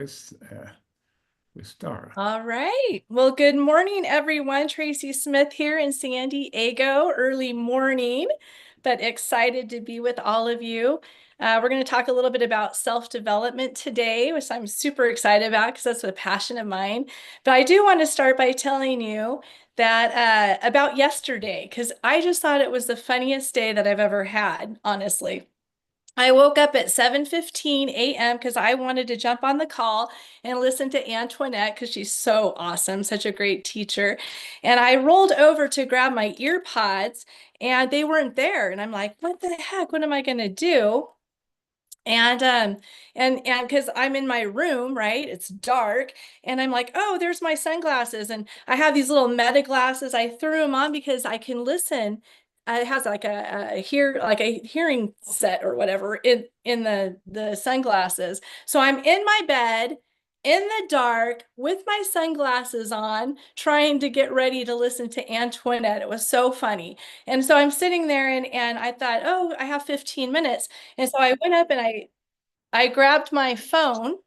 Yes, we start. All right. Well, good morning, everyone. Tracy Smith here in San Diego. Early morning, but excited to be with all of you. We're going to talk a little bit about self-development today, which I'm super excited about because that's a passion of mine. But I do want to start by telling you that about yesterday, because I just thought it was the funniest day that I've ever had, honestly. I woke up at 7:15 a.m. because I wanted to jump on the call and listen to Antoinette because she's so awesome, such a great teacher. And I rolled over to grab my ear pods and they weren't there. And I'm like, what the heck? What am I going to do? And and because I'm in my room, right? It's dark, and I'm like, oh, there's my sunglasses, and I have these little meta glasses. I threw them on because I can listen. It has like like a hearing set or whatever in the sunglasses. So I'm in my bed in the dark with my sunglasses on, trying to get ready to listen to Antoinette. It was so funny. And so I'm sitting there and I thought, oh, I have 15 minutes. And so I went up and I grabbed my phone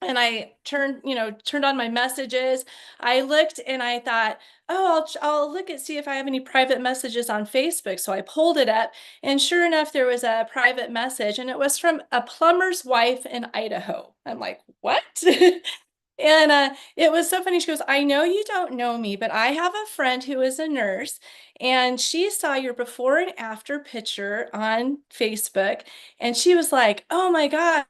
and I turned on my messages. I looked and I thought, oh, I'll look and see if I have any private messages on Facebook. So I pulled it up, and sure enough, there was a private message, and it was from a plumber's wife in Idaho. I'm like, what? And it was so funny. She goes, I know you don't know me, but I have a friend who is a nurse, and she saw your before and after picture on Facebook. And she was like, oh my gosh,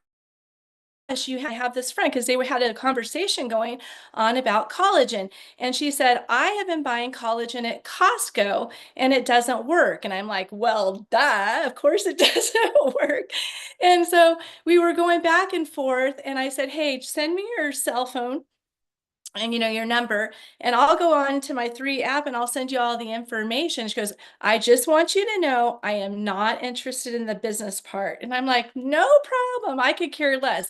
you have this friend, because they had a conversation going on about collagen. And she said, I have been buying collagen at Costco and it doesn't work. And I'm like, well, duh, of course it doesn't work. And so we were going back and forth, and I said, hey, send me your cell phone and your number, and I'll go on to my 3 app and I'll send you all the information. She goes, I just want you to know I am not interested in the business part. And I'm like, no problem, I could care less,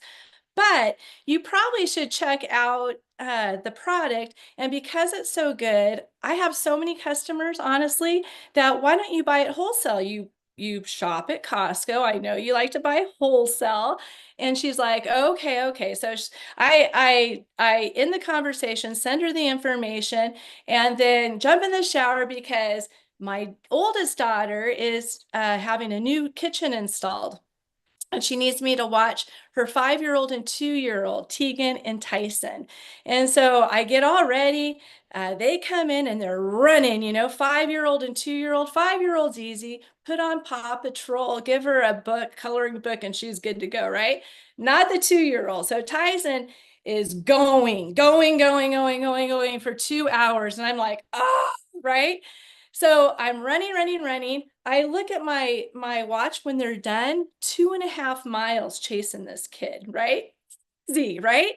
but you probably should check out the product. And because it's so good, I have so many customers, honestly, that why don't you buy it wholesale? You shop at Costco. I know you like to buy wholesale. And she's like, okay, okay. So in the conversation, send her the information and then jump in the shower because my oldest daughter is having a new kitchen installed. And she needs me to watch her 5-year-old and 2-year-old, Tegan and Tyson. And so I get all ready. They come in and they're running, 5-year-old and 2-year-old. 5-year-old's easy. Put on Paw Patrol, give her a book, coloring book, and she's good to go, right? Not the 2-year-old. So Tyson is going for 2 hours. And I'm like, ah, right? So I'm running, running, running. I look at my watch when they're done, 2.5 miles chasing this kid, right? Z, right?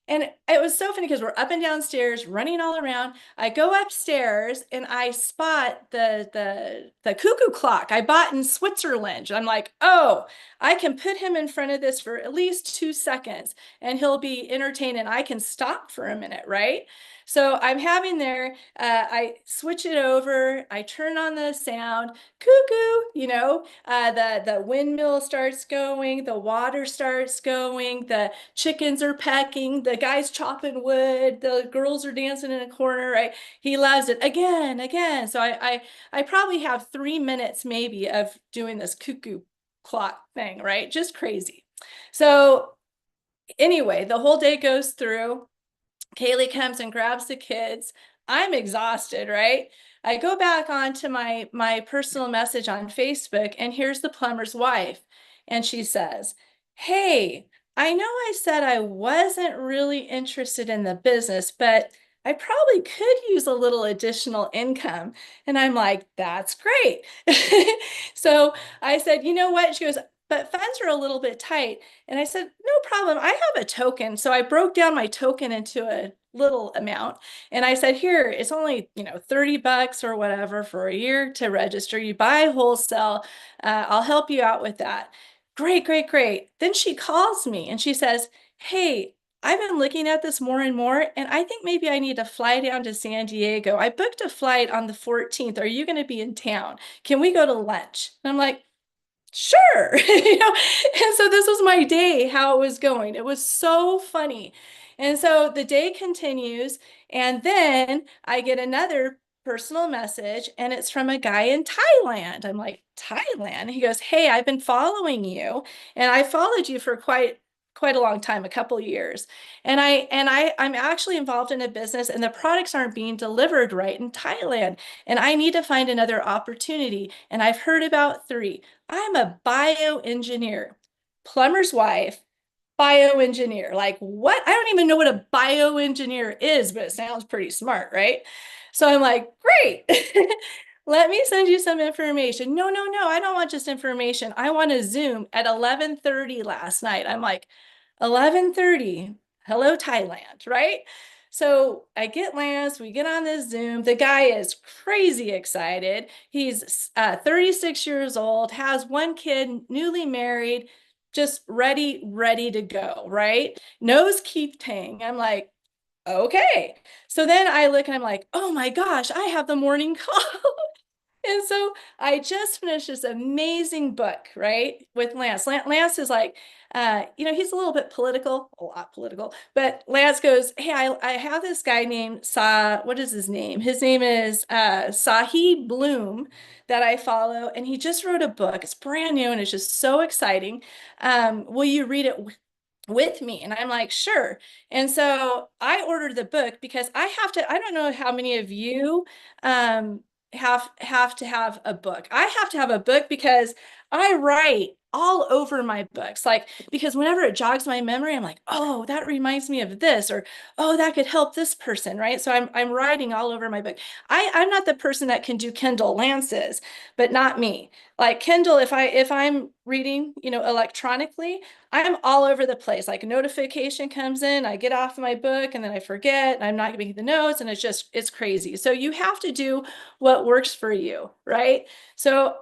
And it was so funny because we're up and downstairs, running all around. I go upstairs and I spot the cuckoo clock I bought in Switzerland. I'm like, oh, I can put him in front of this for at least 2 seconds and he'll be entertained and I can stop for a minute, right? So I'm having there, I switch it over, I turn on the sound, cuckoo, the windmill starts going, the water starts going, the chickens are pecking, the guy's chopping wood, the girls are dancing in a corner, right? He loves it again, again. So I probably have 3 minutes maybe of doing this cuckoo clock thing, right? Just crazy. So anyway, the whole day goes through. Kaylee comes and grabs the kids. I'm exhausted, right? I go back onto my personal message on Facebook, and here's the plumber's wife. And she says, hey, I know I said I wasn't really interested in the business, but I probably could use a little additional income. And I'm like, that's great. So I said, you know what? She goes, but funds are a little bit tight. And I said, no problem. I have a token. So I broke down my token into a little amount. And I said, here, it's only, $30 or whatever for a year to register. You buy wholesale. I'll help you out with that. Great, great, great. Then she calls me and she says, hey, I've been looking at this more and more, and I think maybe I need to fly down to San Diego. I booked a flight on the 14th. Are you going to be in town? Can we go to lunch? And I'm like, sure. And so this was my day, how it was going. It was so funny. And so the day continues, and then I get another personal message, and it's from a guy in Thailand. I'm like, Thailand? He goes, hey, I've been following you, and I followed you for quite a long time, a couple years. I'm actually involved in a business, and the products aren't being delivered right in Thailand, and I need to find another opportunity. And I've heard about three. I'm a bioengineer, plumber's wife, bioengineer. Like, what? I don't even know what a bioengineer is, but it sounds pretty smart, right? So I'm like, great. Let me send you some information. No, no, no, I don't want just information. I want to Zoom at 11:30 last night. I'm like, 11:30. Hello, Thailand, right? So I get Lance, we get on this Zoom. The guy is crazy excited. He's 36 years old, has one kid, newly married, just ready to go, right? Nose keep tang. I'm like, okay. So then I look and I'm like, oh my gosh, I have the morning call. And so I just finished this amazing book, right, with Lance. Lance is like, he's a little bit political, a lot political, but Lance goes, hey, I have this guy named what is his name? His name is Sahi Bloom that I follow, and he just wrote a book. It's brand new and it's just so exciting. Will you read it with me? And I'm like, sure. And so I ordered the book because I don't know how many of you have to have a book. I have to have a book because I write all over my books. Like, because whenever it jogs my memory, I'm like, oh, that reminds me of this, or oh, that could help this person, right? So I'm writing all over my book. I'm not the person that can do Kindle. Lances, but not me. Like Kindle, if I'm reading, electronically, I'm all over the place. Like a notification comes in, I get off my book and then I forget, and I'm not making the notes, and it's crazy. So you have to do what works for you, right? So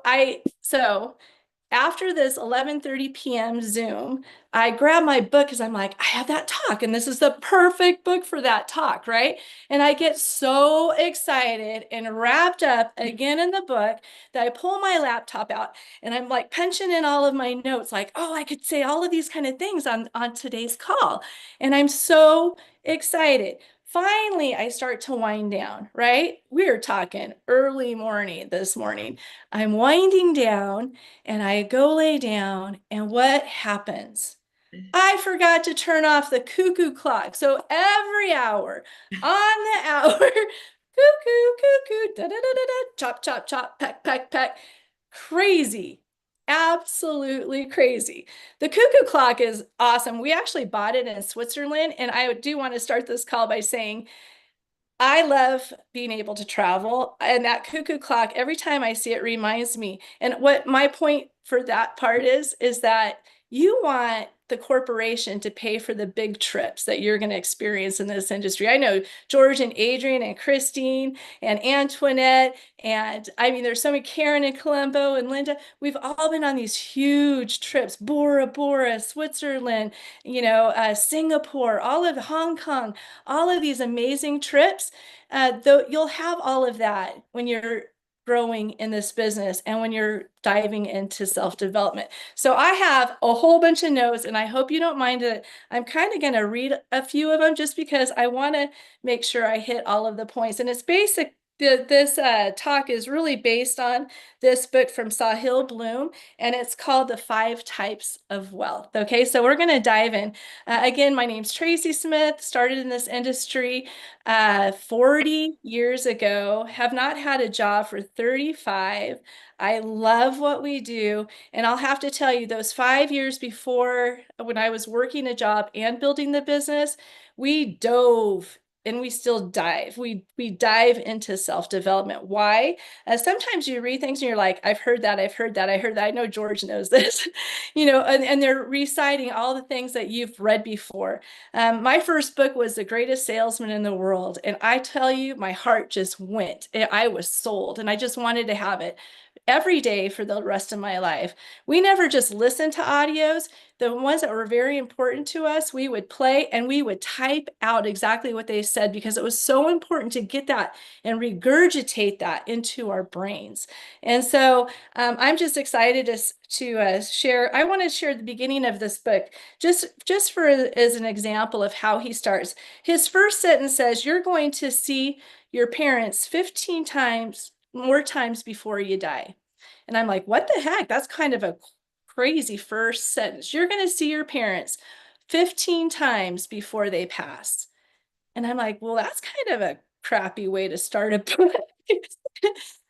after this 11:30 p.m. Zoom, I grab my book because I'm like, I have that talk, and this is the perfect book for that talk, right? And I get so excited and wrapped up again in the book that I pull my laptop out and I'm like punching in all of my notes, like, oh, I could say all of these kind of things on today's call. And I'm so excited. Finally, I start to wind down, right? We're talking early morning this morning. I'm winding down and I go lay down, and what happens? I forgot to turn off the cuckoo clock. So every hour on the hour, cuckoo, cuckoo, da da da da da, chop, chop, chop, peck, peck, peck. Crazy. Absolutely crazy. The cuckoo clock is awesome. We actually bought it in Switzerland, and I do want to start this call by saying I love being able to travel, and that cuckoo clock, every time I see it, reminds me. And what my point for that part is that you want the corporation to pay for the big trips that you're going to experience in this industry. I know George and Adrian and Christine and Antoinette, and I mean, there's so many, Karen and Colombo and Linda. We've all been on these huge trips, Bora Bora, Switzerland, Singapore, all of Hong Kong, all of these amazing trips. Though you'll have all of that when you're growing in this business and when you're diving into self-development. So I have a whole bunch of notes, and I hope you don't mind it. I'm kind of going to read a few of them just because I want to make sure I hit all of the points. And it's basic. This talk is really based on this book from Sahil Bloom, and it's called The Five Types of Wealth. Okay, so we're going to dive in. Again, my name's Tracy Smith, started in this industry 40 years ago, have not had a job for 35. I love what we do. And I'll have to tell you, those 5 years before, when I was working a job and building the business, we dove and we still dive. We dive into self-development. Why? Sometimes you read things and you're like, I've heard that, I've heard that, I heard that. I know George knows this, and they're reciting all the things that you've read before. My first book was The Greatest Salesman in the World. And I tell you, my heart just went. I was sold, and I just wanted to have it every day for the rest of my life. We never just listened to audios. the ones that were very important to us, we would play and we would type out exactly what they said because it was so important to get that and regurgitate that into our brains. And so I'm just excited to share. I want to share the beginning of this book just for as an example of how he starts. His first sentence says, "You're going to see your parents 15 times more times before you die." And I'm like, what the heck? That's kind of a crazy first sentence. You're going to see your parents 15 times before they pass. And I'm like, well, that's kind of a crappy way to start a book.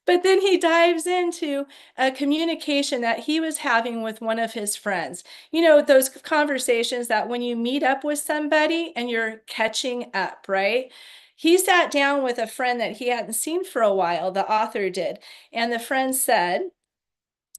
But then he dives into a communication that he was having with one of his friends. You know, those conversations that when you meet up with somebody and you're catching up, right? He sat down with a friend that he hadn't seen for a while, the author did. And the friend said,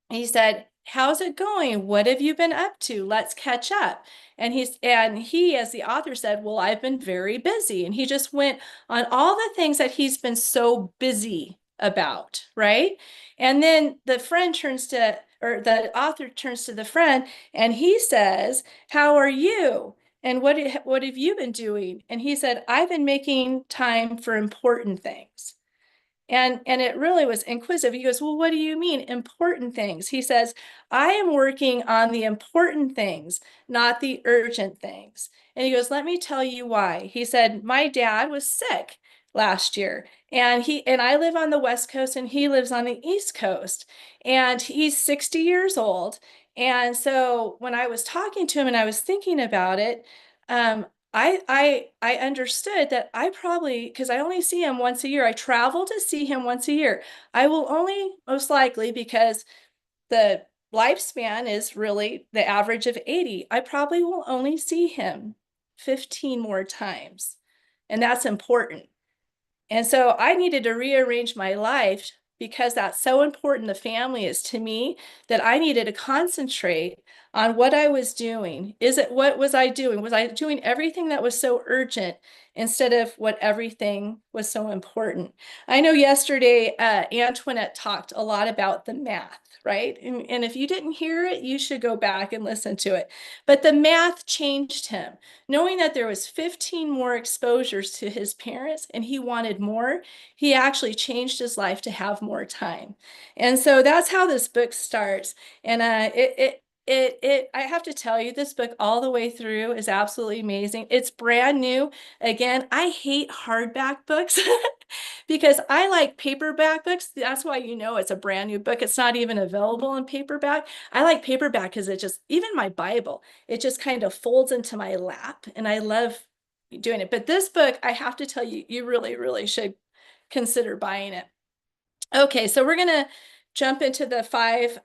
he said, "How's it going? What have you been up to? Let's catch up." And he, as the author said, "Well, I've been very busy." And he just went on all the things that he's been so busy about, right? And then or the author turns to the friend and he says, "How are you? And what have you been doing?" And he said, "I've been making time for important things." And it really was inquisitive. He goes, "Well, what do you mean important things?" He says, "I am working on the important things, not the urgent things." And he goes, "Let me tell you why." He said, "My dad was sick last year and I live on the West Coast and he lives on the East Coast and he's 60 years old." And so when I was talking to him and I was thinking about it, um, I understood that I probably, because I only see him once a year, I travel to see him once a year. I will only most likely, because the lifespan is really the average of 80, I probably will only see him 15 more times. And that's important. And so I needed to rearrange my life because that's so important. The family is to me that I needed to concentrate on what I was doing. What was I doing? Was I doing everything that was so urgent instead of what everything was so important? I know yesterday, Antoinette talked a lot about the math, right? And if you didn't hear it, you should go back and listen to it. But the math changed him. Knowing that there was 15 more exposures to his parents and he wanted more, he actually changed his life to have more time. And so that's how this book starts. And I have to tell you, this book all the way through is absolutely amazing. It's brand new. Again, I hate hardback books because I like paperback books. That's why you know it's a brand new book. It's not even available in paperback. I like paperback because it just, even my Bible, it just kind of folds into my lap and I love doing it. But this book, I have to tell you, you really, really should consider buying it. Okay, so we're gonna jump into the five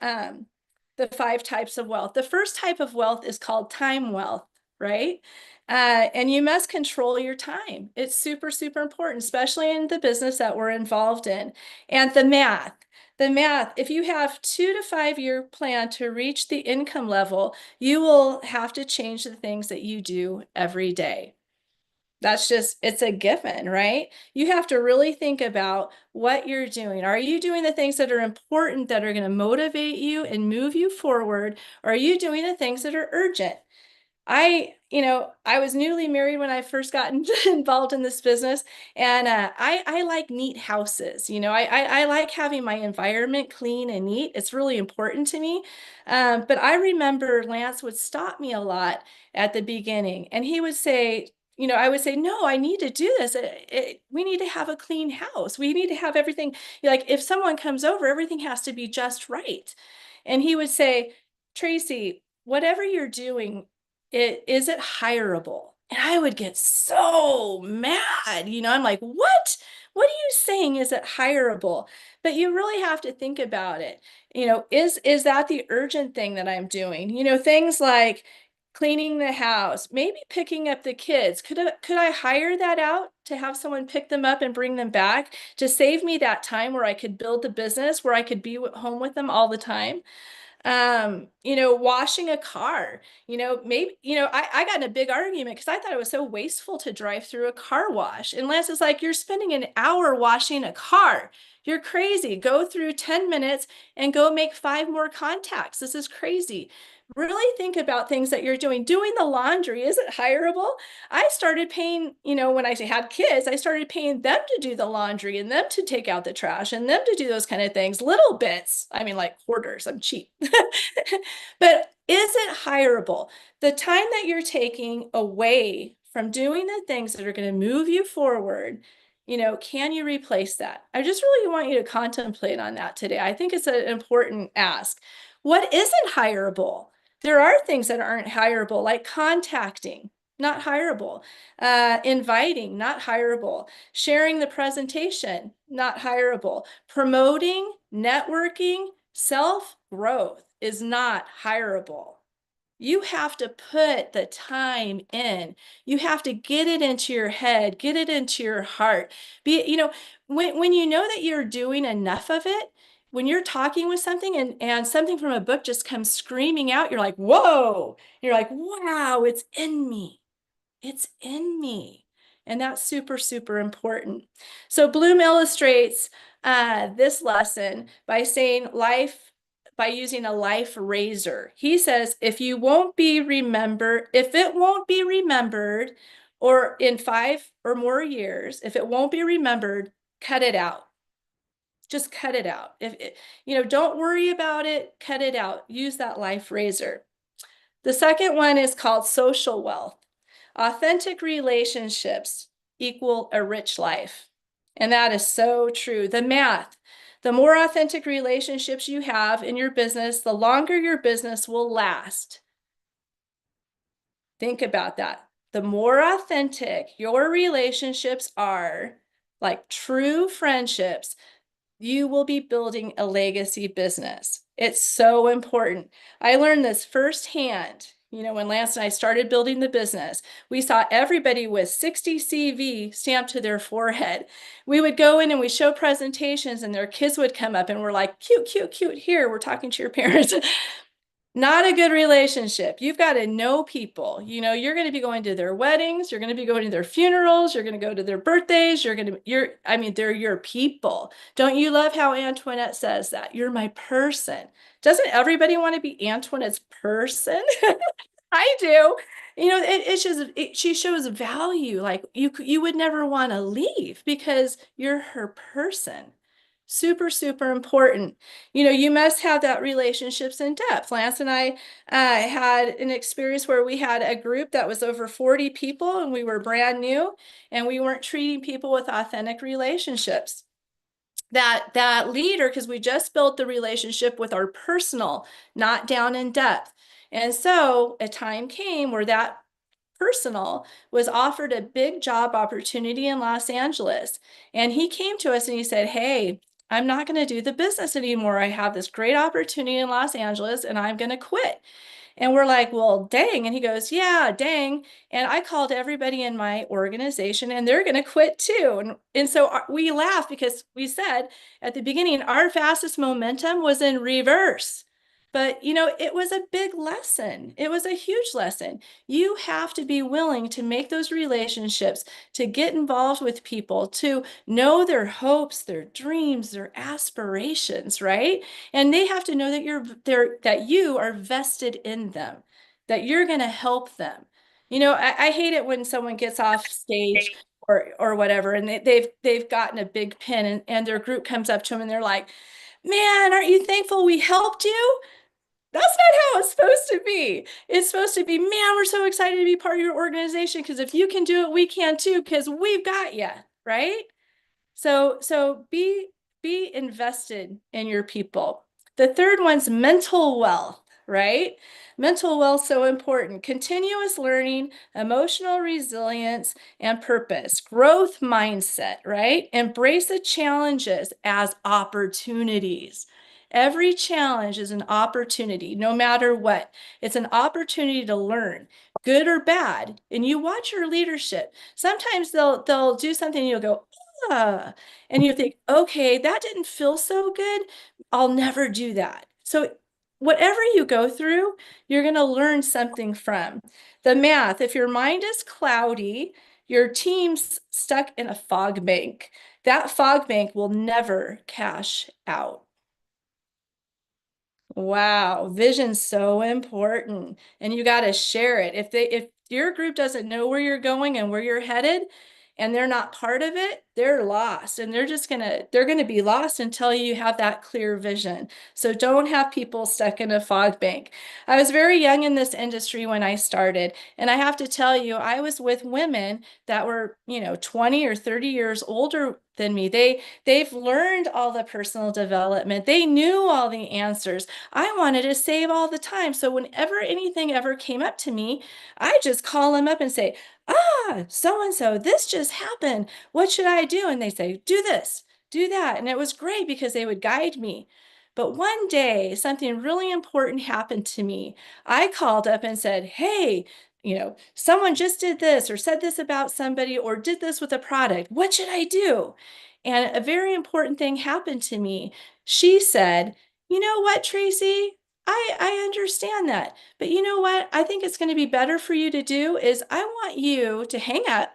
types of wealth. The first type of wealth is called time wealth, right? And you must control your time. It's super, super important, especially in the business that we're involved in. And the math, if you have 2 to 5 year plan to reach the income level, you will have to change the things that you do every day. That's just, it's a given, right? You have to really think about what you're doing. Are you doing the things that are important that are going to motivate you and move you forward? Or are you doing the things that are urgent? I was newly married when I first got involved in this business, and I like neat houses. I like having my environment clean and neat. It's really important to me. But I remember Lance would stop me a lot at the beginning, and he would say, I would say, "No, I need to do this. We need to have a clean house. We need to have everything. Like if someone comes over, everything has to be just right." And he would say, "Tracy, whatever you're doing, is it hireable?" And I would get so mad. I'm like, what? What are you saying? Is it hireable? But you really have to think about it. Is that the urgent thing that I'm doing? Things like cleaning the house, maybe picking up the kids. Could I hire that out to have someone pick them up and bring them back to save me that time where I could build the business, where I could be home with them all the time? Washing a car, maybe, I got in a big argument because I thought it was so wasteful to drive through a car wash. And Lance is like, "You're spending an hour washing a car. You're crazy. Go through 10 minutes and go make 5 more contacts. This is crazy." Really think about things that you're doing. Doing the laundry, is it hireable? I started paying, when I had kids, I started paying them to do the laundry and them to take out the trash and them to do those kind of things. Little bits. I mean, like quarters, I'm cheap. But is it hireable? The time that you're taking away from doing the things that are going to move you forward, can you replace that? I just really want you to contemplate on that today. I think it's an important ask. What isn't hireable? There are things that aren't hireable, like contacting, not hireable, inviting, not hireable, sharing the presentation, not hireable, promoting, networking, self-growth is not hireable. You have to put the time in. You have to get it into your head, get it into your heart. When you know that you're doing enough of it, when you're talking with something and something from a book just comes screaming out, you're like, whoa, you're like, wow, it's in me. It's in me. And that's super, super important. So Bloom illustrates this lesson by saying by using a life razor. He says, if it won't be remembered, or in 5 or more years, if it won't be remembered, cut it out. Just cut it out. Don't worry about it, cut it out. Use that life razor. The second one is called social wealth. Authentic relationships equal a rich life. And that is so true. The math, the more authentic relationships you have in your business, the longer your business will last. Think about that. The more authentic your relationships are, like true friendships, you will be building a legacy business. It's so important. I learned this firsthand. When Lance and I started building the business, we saw everybody with 60 CV stamped to their forehead. We would go in and we show presentations and their kids would come up and we're like, cute, cute, cute. Here, we're talking to your parents. Not a good relationship. You've got to know people. You're going to be going to their weddings, you're going to be going to their funerals, you're going to go to their birthdays, they're your people. Don't you love how Antoinette says that? You're my person. Doesn't everybody want to be Antoinette's person? I do. She shows value. Like you would never want to leave because you're her person. Super, super important. You must have that relationships in depth. Lance and I had an experience where we had a group that was over 40 people and we were brand new and we weren't treating people with authentic relationships. That leader, because we just built the relationship with our personal, not down in depth. And so a time came where that personal was offered a big job opportunity in Los Angeles. And he came to us and he said, hey, I'm not going to do the business anymore. I have this great opportunity in Los Angeles and I'm going to quit. And we're like, well, dang. And he goes, yeah, dang. And I called everybody in my organization and they're going to quit too. And so we laughed because we said at the beginning, our fastest momentum was in reverse. But, it was a big lesson. It was a huge lesson. You have to be willing to make those relationships, to get involved with people, to know their hopes, their dreams, their aspirations, right? And they have to know that you are vested in them, that you're going to help them. I hate it when someone gets off stage or whatever, and they've gotten a big pin and their group comes up to them and they're like, man, aren't you thankful we helped you? That's not how it's supposed to be. It's supposed to be, man, we're so excited to be part of your organization because if you can do it, we can too because we've got you, right? So be invested in your people. The third one's mental wealth, right? Mental wealth so important. Continuous learning, emotional resilience, and purpose. Growth mindset, right? Embrace the challenges as opportunities. Every challenge is an opportunity, no matter what. It's an opportunity to learn, good or bad. And you watch your leadership. Sometimes they'll do something and you'll go, and you think, okay, that didn't feel so good. I'll never do that. So whatever you go through, you're going to learn something from. The math, if your mind is cloudy, your team's stuck in a fog bank. That fog bank will never cash out. Wow, vision's so important and you got to share it. If your group doesn't know where you're going and where you're headed and they're not part of it, they're lost and they're going to be lost until you have that clear vision. So don't have people stuck in a fog bank. I was very young in this industry when I started, and I have to tell you, I was with women that were, 20 or 30 years older than me. They've learned all the personal development. They knew all the answers. I wanted to save all the time. So whenever anything ever came up to me, I just call them up and say, so and so, this just happened. What should I do? And they say, do this, do that. And it was great because they would guide me. But one day, something really important happened to me. I called up and said, hey, someone just did this or said this about somebody or did this with a product. What should I do? And a very important thing happened to me. She said, you know what, Tracy? I understand that. But you know what? I think it's going to be better for you to do is I want you to hang up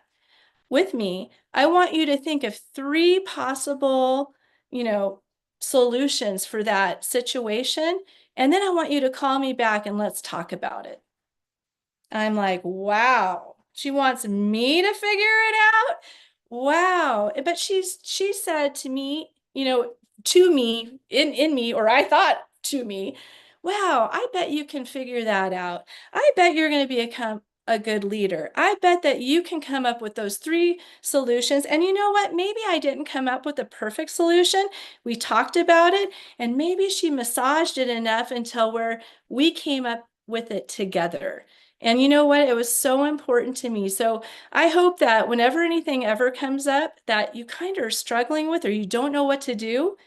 with me. I want you to think of three possible, you know, solutions for that situation. And then I want you to call me back and let's talk about it. I'm like, wow, she wants me to figure it out. Wow. But she said to me, to me, in me, or I thought to me, wow, I bet you can figure that out. I bet you're going to become a good leader. I bet that you can come up with those three solutions. And you know what? Maybe I didn't come up with the perfect solution. We talked about it, and maybe she massaged it enough until where we came up with it together. And you know what? It was so important to me. So I hope that whenever anything ever comes up that you kind of are struggling with or you don't know what to do,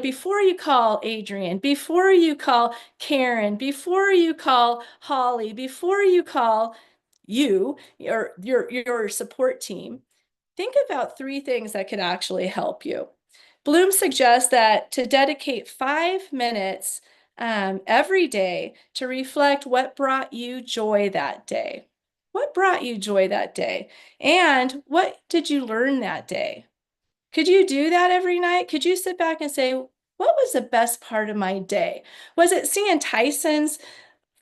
before you call Adrian, before you call Karen, before you call Holly, before you call you or your support team, think about three things that could actually help you. Bloom suggests that to dedicate 5 minutes every day to reflect what brought you joy that day. What brought you joy that day? And what did you learn that day? Could you do that every night? Could you sit back and say, what was the best part of my day? Was it seeing Tyson's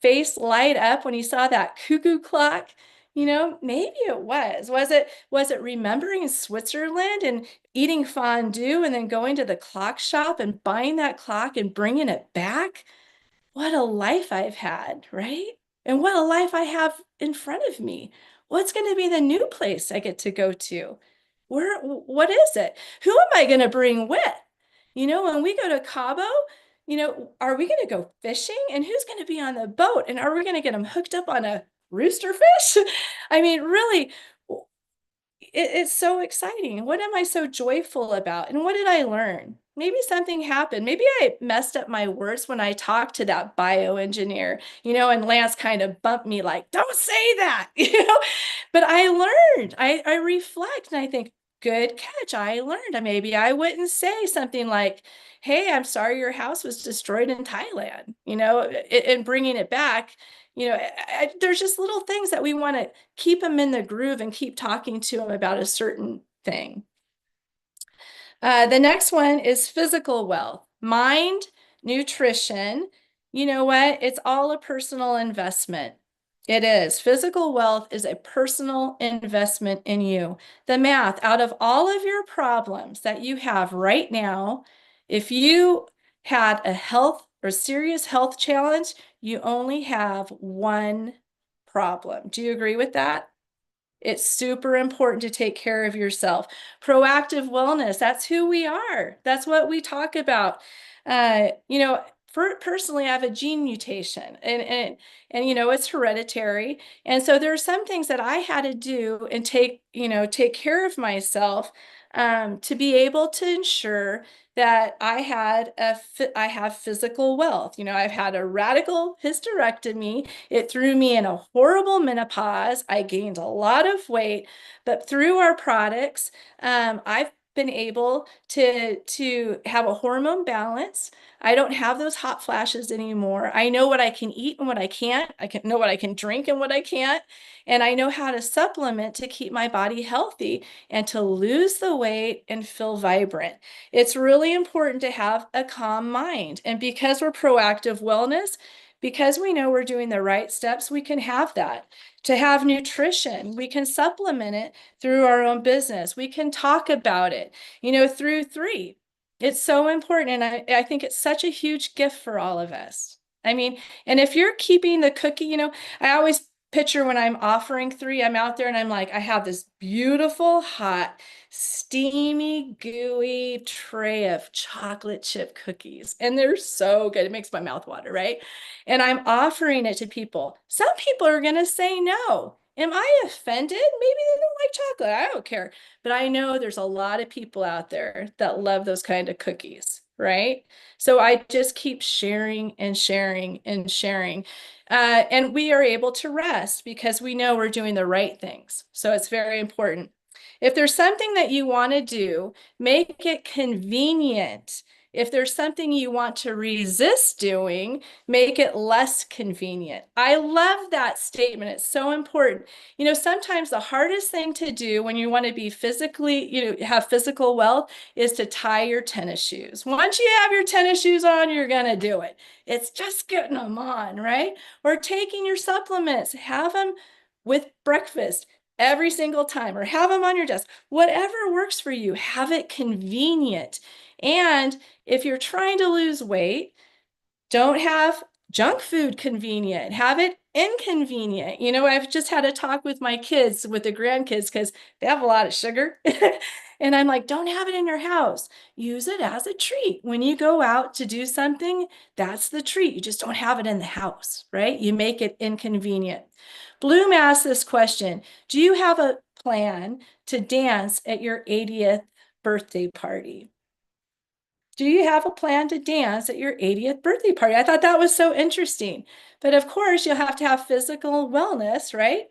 face light up when he saw that cuckoo clock? Maybe it was. Was it remembering Switzerland and eating fondue and then going to the clock shop and buying that clock and bringing it back? What a life I've had, right? And what a life I have in front of me. What's going to be the new place I get to go to? What is it? Who am I going to bring with? When we go to Cabo, are we going to go fishing? And who's going to be on the boat? And are we going to get them hooked up on a rooster fish? I mean, really, it's so exciting. What am I so joyful about? And what did I learn? Maybe something happened. Maybe I messed up my words when I talked to that bioengineer, and Lance kind of bumped me like, don't say that, But I learned, I reflect and I think, good catch. I learned. Maybe I wouldn't say something like, hey, I'm sorry your house was destroyed in Thailand, and bringing it back. There's just little things that we want to keep them in the groove and keep talking to them about a certain thing. The next one is physical wealth, mind, nutrition. You know what? It's all a personal investment. It is. Physical wealth is a personal investment in you. The math, out of all of your problems that you have right now, if you had a health or serious health challenge, you only have one problem. Do you agree with that? It's super important to take care of yourself. Proactive wellness, that's who we are. That's what we talk about. Personally, I have a gene mutation and it's hereditary. And so there are some things that I had to do and take care of myself to be able to ensure that I have physical wealth. I've had a radical hysterectomy. It threw me in a horrible menopause. I gained a lot of weight, but through our products, I've been able to have a hormone balance. I don't have those hot flashes anymore. I know what I can eat and what I can't. I can know what I can drink and what I can't. And I know how to supplement to keep my body healthy and to lose the weight and feel vibrant. It's really important to have a calm mind. And because we're proactive wellness, because we know we're doing the right steps, we can have that. To have nutrition, we can supplement it through our own business. We can talk about it, through three. It's so important. And I think it's such a huge gift for all of us. I mean, and if you're keeping the cookie, I always picture when I'm offering three, I'm out there and I'm like, I have this beautiful, hot, steamy, gooey tray of chocolate chip cookies. And they're so good. It makes my mouth water, right? And I'm offering it to people. Some people are going to say no. Am I offended? Maybe they don't like chocolate. I don't care. But I know there's a lot of people out there that love those kind of cookies, right? So I just keep sharing and sharing and sharing. And we are able to rest because we know we're doing the right things. So it's very important. If there's something that you want to do, make it convenient. If there's something you want to resist doing, make it less convenient. I love that statement. It's so important. Sometimes the hardest thing to do when you want to be physically, have physical wealth is to tie your tennis shoes. Once you have your tennis shoes on, you're going to do it. It's just getting them on, right? Or taking your supplements, have them with breakfast every single time, or have them on your desk. Whatever works for you, have it convenient. And if you're trying to lose weight, don't have junk food convenient, have it inconvenient. I've just had a talk with my kids, with the grandkids, because they have a lot of sugar. And I'm like, don't have it in your house. Use it as a treat. When you go out to do something, that's the treat. You just don't have it in the house, right? You make it inconvenient. Bloom asked this question: do you have a plan to dance at your 80th birthday party? Do you have a plan to dance at your 80th birthday party? I thought that was so interesting. But of course, you'll have to have physical wellness, right?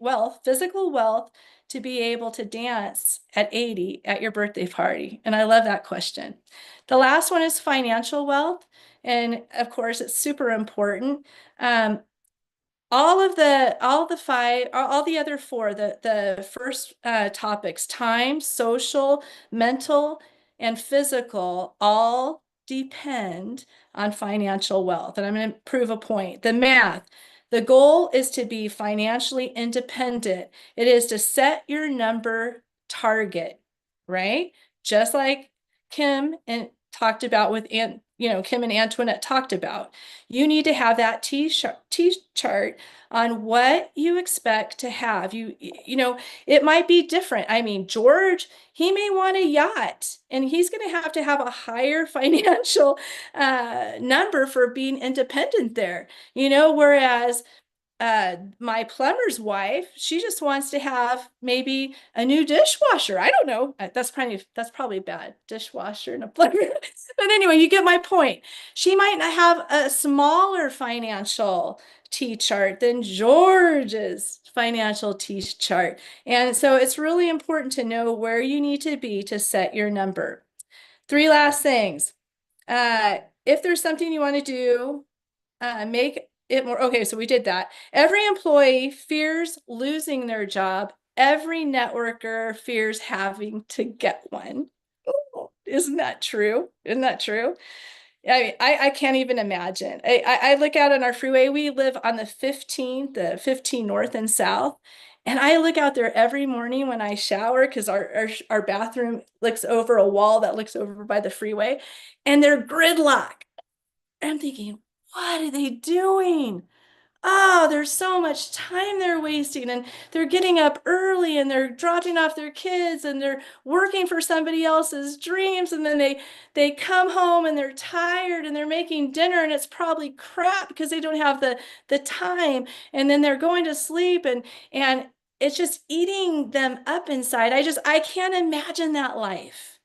Physical wealth to be able to dance at 80 at your birthday party. And I love that question. The last one is financial wealth. And of course, it's super important. All the other four, the first topics, time, social, mental, and physical, all depend on financial wealth. And I'm going to prove a point. The math, the goal is to be financially independent. It is to set your number target, right? Just like Kim and talked about with Kim and Antoinette talked about. You need to have that T-chart on what you expect to have. It might be different. I mean, George, he may want a yacht, and he's going to have a higher financial number for being independent there. Whereas my plumber's wife, she just wants to have maybe a new dishwasher. I don't know. That's probably bad. Dishwasher and a plumber. But anyway, you get my point. She might not have a smaller financial T chart than George's financial T chart. And so it's really important to know where you need to be to set your number. Three last things. If there's something you want to do, make it more. Okay, so we did that. Every employee fears losing their job. Every networker fears having to get one. Oh, isn't that true? Isn't that true? I mean, I can't even imagine. I look out on our freeway. We live on the 15 north and south. And I look out there every morning when I shower because our bathroom looks over a wall that looks over by the freeway, and they're gridlock. I'm thinking, what are they doing? Oh, there's so much time they're wasting, and they're getting up early and they're dropping off their kids and they're working for somebody else's dreams, and then they come home and they're tired and they're making dinner and it's probably crap because they don't have the time, and then they're going to sleep, and it's just eating them up inside. I can't imagine that life.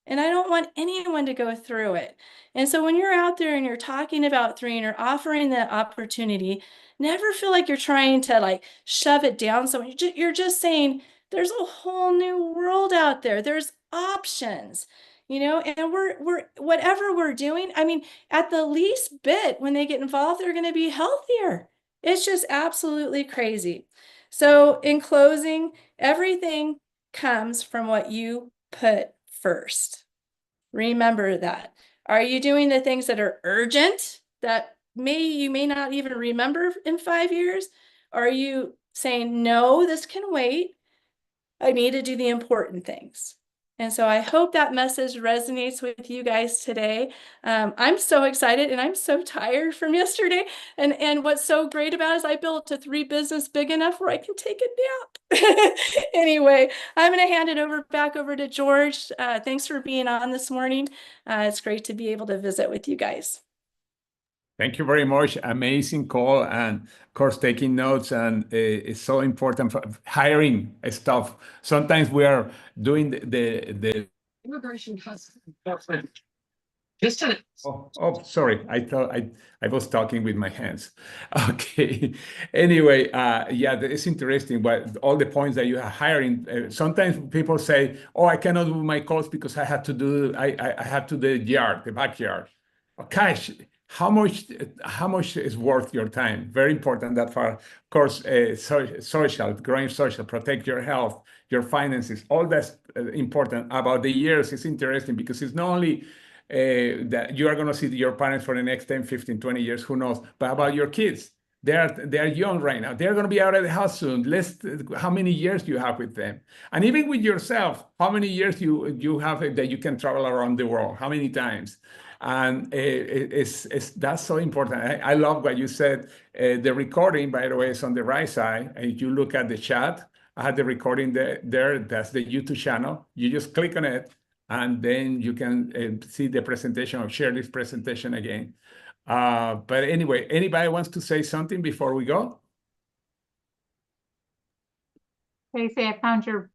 And I don't want anyone to go through it. And so when you're out there and you're talking about three and you're offering that opportunity, never feel like you're trying to like shove it down someone. You're just saying, There's a whole new world out there. There's options, and we're whatever we're doing. I mean, at the least bit, when they get involved, they're going to be healthier. It's just absolutely crazy. So, in closing, everything comes from what you put first. Remember that. Are you doing the things that are urgent that you may not even remember in 5 years? Or are you saying, no, this can wait? I need to do the important things. And so I hope that message resonates with you guys today. I'm so excited and I'm so tired from yesterday. And what's so great about it is I built a 3 business big enough where I can take a nap. Anyway, I'm going to hand it back over to George. Thanks for being on this morning. It's great to be able to visit with you guys. Thank you very much. Amazing call, and of course taking notes, and it's so important for hiring stuff. Sometimes we are doing the immigration customs. Just to sorry. I thought I was talking with my hands. Okay. Anyway, yeah, it's interesting. But all the points that you are hiring, sometimes people say, "Oh, I cannot do my calls because I have to do I have to the backyard." Oh, gosh, how much is worth your time? Very important that for, of course, social, growing social, protect your health, your finances, all that's important. About the years, it's interesting because it's not only that you are going to see your parents for the next 10, 15, 20 years, who knows, but about your kids. They're young right now. They're going to be out of the house soon. How many years you have with them, and even with yourself, how many years you have that you can travel around the world? How many times? And that's so important. I love what you said. The recording, by the way, is on the right side. If you look at the chat, I had the recording there. That's the YouTube channel. You just click on it, and then you can see the presentation or share this presentation again. But anyway, anybody wants to say something before we go? Tracey, I found your